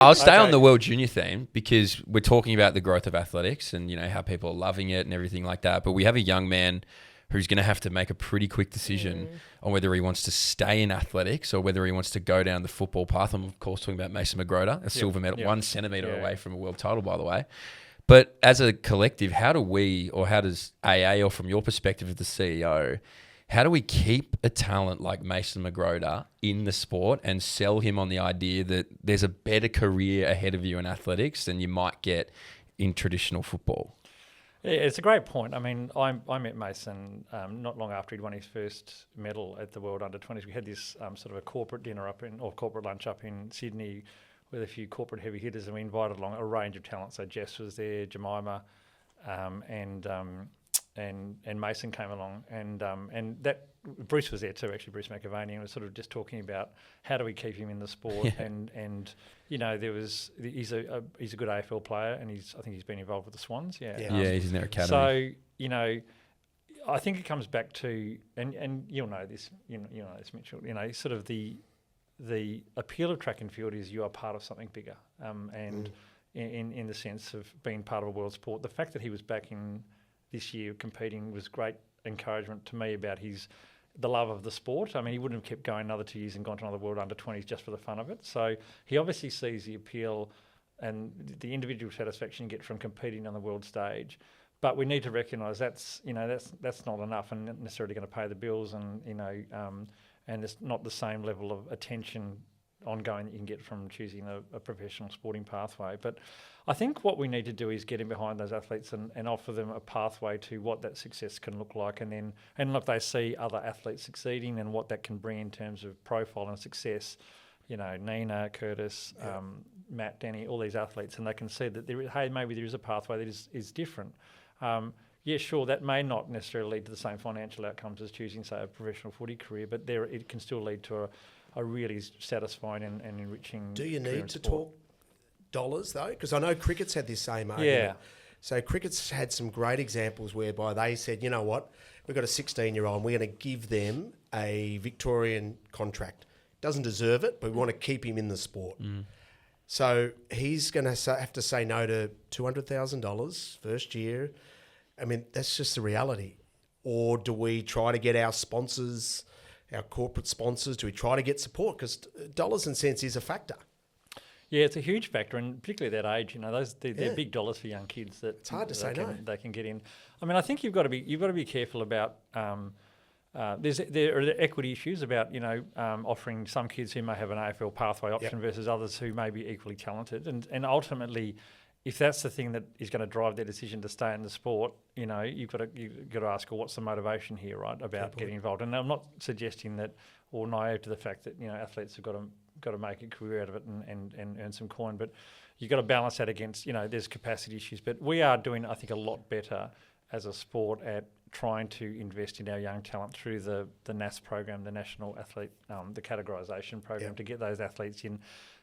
I'll stay on the World Junior theme because we're talking about the growth of athletics and, how people are loving it and everything like that. But we have a young man who's going to have to make a pretty quick decision on whether he wants to stay in athletics or whether he wants to go down the football path. I'm, of course, talking about Mason McGroder, a silver medal, 1 centimetre away from a world title, by the way. But as a collective, how do we, or how does AA, or from your perspective as the CEO, how do we keep a talent like Mason McGroder in the sport and sell him on the idea that there's a better career ahead of you in athletics than you might get in traditional football? Yeah, it's a great point. I mean, I met Mason not long after he'd won his first medal at the World Under-20s. We had this sort of a corporate dinner or corporate lunch up in Sydney with a few corporate heavy hitters, and we invited along a range of talent. So Jess was there, Jemima, and Mason came along, and that Bruce was there too. Actually, Bruce McAvaney, and was sort of just talking about how do we keep him in the sport, and he's a good AFL player, and I think he's been involved with the Swans. Yeah, he's in their academy. So I think it comes back to and you'll know this, you know this, Mitchell. Sort of the appeal of track and field is you are part of something bigger, and in the sense of being part of a world sport. The fact that he was back in this year competing was great encouragement to me about the love of the sport. I mean, he wouldn't have kept going another 2 years and gone to another World Under-20s just for the fun of it. So he obviously sees the appeal and the individual satisfaction you get from competing on the world stage. But we need to recognise that's not enough and not necessarily going to pay the bills, and and it's not the same level of attention ongoing that you can get from choosing a professional sporting pathway. But I think what we need to do is get in behind those athletes and offer them a pathway to what that success can look like, and look, they see other athletes succeeding and what that can bring in terms of profile and success. Nina, Curtis, Matt, Danny, all these athletes, and they can see that maybe there is a pathway that is different. Sure, that may not necessarily lead to the same financial outcomes as choosing, say, a professional footy career, but it can still lead to a really satisfying and enriching. Do you need to talk dollars though? Because I know cricket's had this same argument. Yeah. So cricket's had some great examples whereby they said, you know what, we've got a 16-year-old, we're going to give them a Victorian contract. Doesn't deserve it, but we want to keep him in the sport. So he's going to have to say no to $200,000 first year. I mean, that's just the reality. Or do we try to get our sponsors, our corporate sponsors, do we try to get support? Because dollars and cents is a factor. Yeah, it's a huge factor, and particularly at that age, they're big dollars for young kids that it's hard to say no. They can get in. I mean, I think you've got to be careful about. There are equity issues about offering some kids who may have an AFL pathway option versus others who may be equally talented, and ultimately, if that's the thing that is going to drive their decision to stay in the sport, you've got to ask, well, what's the motivation here, right, about getting involved? And I'm not suggesting that, or naive to the fact that athletes have got to make a career out of it and earn some coin, but you've got to balance that against there's capacity issues. But we are doing, I think, a lot better as a sport at trying to invest in our young talent through the NAS program, the National Athlete, the categorisation program, to get those athletes in.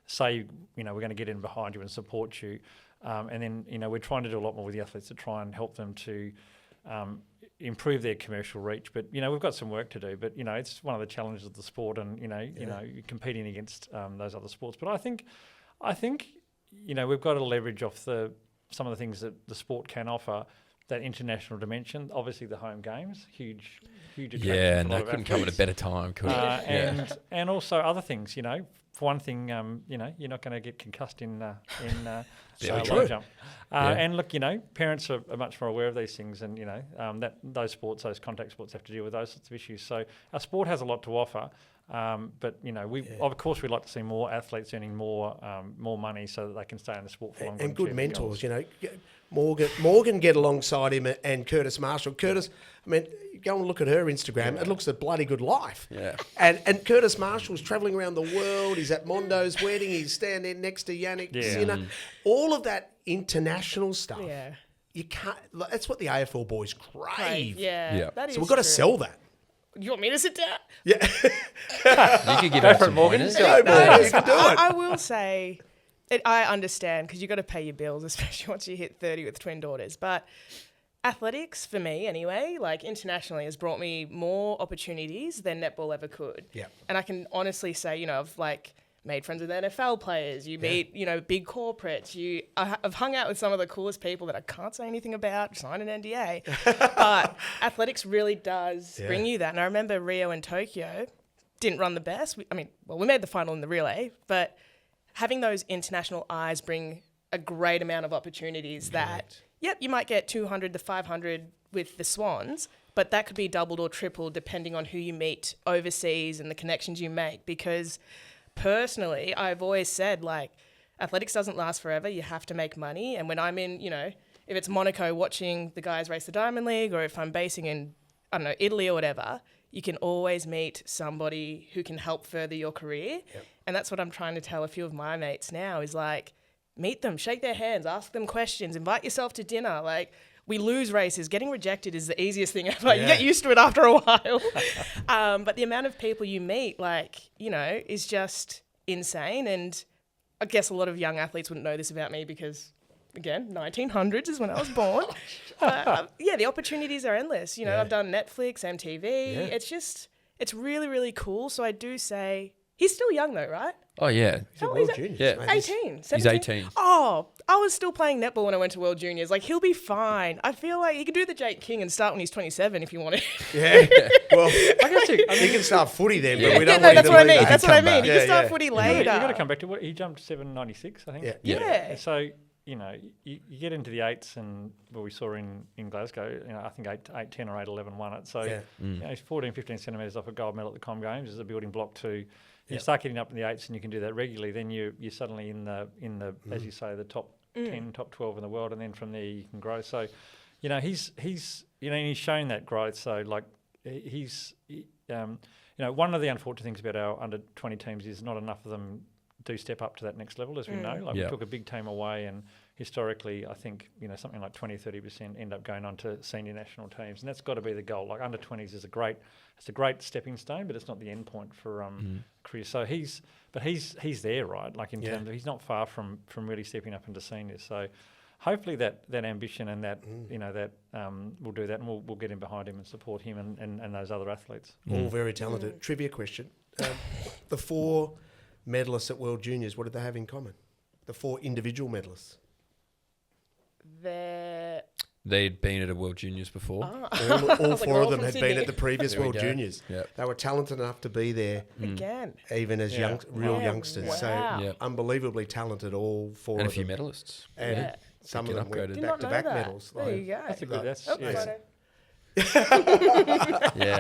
Say, we're going to get in behind you and support you. And then, we're trying to do a lot more with the athletes to try and help them to improve their commercial reach. But, we've got some work to do. But, it's one of the challenges of the sport and, competing against those other sports. But I think we've got to leverage off some of the things that the sport can offer, that international dimension. Obviously, the home games, huge attraction. Yeah, and that couldn't come at a better time, could it? And also other things, For one thing, you're not going to get concussed in long jump. And look, parents are much more aware of these things, and that those contact sports have to deal with those sorts of issues. So our sport has a lot to offer, but of course we'd like to see more athletes earning more money so that they can stay in the sport for longer. And good mentors, Morgan get alongside him, and Curtis Marshall. Curtis, I mean, go and look at her Instagram. Yeah. It looks a bloody good life. Yeah. And Curtis Marshall's travelling around the world. He's at Mondo's wedding. He's standing next to Yannick Sinner. All of that international stuff. Yeah. You can't. That's what the AFL boys crave. Yeah. That is so we've got to sell that. You want me to sit down? Yeah. You could give us some pointers. You can do it. I will say, I understand because you've got to pay your bills, especially once you hit 30 with twin daughters. But athletics, for me anyway, like internationally, has brought me more opportunities than netball ever could. Yeah. And I can honestly say, I've made friends with NFL players. You meet, big corporates. I've hung out with some of the coolest people that I can't say anything about, sign an NDA. But athletics really does bring you that. And I remember Rio and Tokyo didn't run the best. We made the final in the relay, but having those international eyes bring a great amount of opportunities that, you might get 200 to 500 with the Swans, but that could be doubled or tripled depending on who you meet overseas and the connections you make. Because personally, I've always said, like, athletics doesn't last forever. You have to make money. And when I'm in, if it's Monaco watching the guys race the Diamond League, or if I'm basing in, I don't know, Italy or whatever, you can always meet somebody who can help further your career. Yep. And that's what I'm trying to tell a few of my mates now is, like, meet them, shake their hands, ask them questions, invite yourself to dinner. Like, we lose races. Getting rejected is the easiest thing ever. You get used to it after a while. But the amount of people you meet, is just insane. And I guess a lot of young athletes wouldn't know this about me because, again, 1900s is when I was born. The opportunities are endless. I've done Netflix, MTV. It's really, really cool. So I do say, he's still young though, right? Oh, yeah. He's a World Juniors. Yeah. Mate. 18, 17? He's 18. Oh, I was still playing netball when I went to World Juniors. Like, he'll be fine. I feel like he could do the Jake King and start when he's 27 if you wanted. Yeah. Well, he can start footy then, but we don't want that's him what I to mean. leave. That's what I mean. back. He can start footy later. You got to come back to what he jumped 796, I think. Yeah. So you get into the eights, and we saw in Glasgow, I think 8:10 or 8:11 won it. So he's 14, 15 centimetres off a gold medal at the Com Games as a building block to. You start getting up in the eights, and you can do that regularly. Then you're suddenly in the as you say, the top 10, top 12 in the world, and then from there you can grow. So, he's he's shown that growth. So one of the unfortunate things about our under 20 teams is not enough of them do step up to that next level, as we know. We took a big team away, and historically, I think something like 20-30% end up going on to senior national teams, and that's got to be the goal. Like, under 20s is a great stepping stone, but it's not the end point for career. So he's there, right? Like, in terms of, he's not far from really stepping up into seniors. So hopefully that ambition and that we'll do that, and we'll get him behind him and support him and those other athletes. All very talented. Trivia question: the 4 medalists at World Juniors, what did they have in common? The 4 individual medalists. They'd been at a World Juniors before. All 4 of them had been at the previous There we World go. Juniors. Yep. They were talented enough to be there Again. even as real youngsters. Wow. So unbelievably talented, all 4 And a of few them. medalists. And some of them went upgraded. back-to-back Did not know that. medals. There you go. That's a good. Oh, Yeah.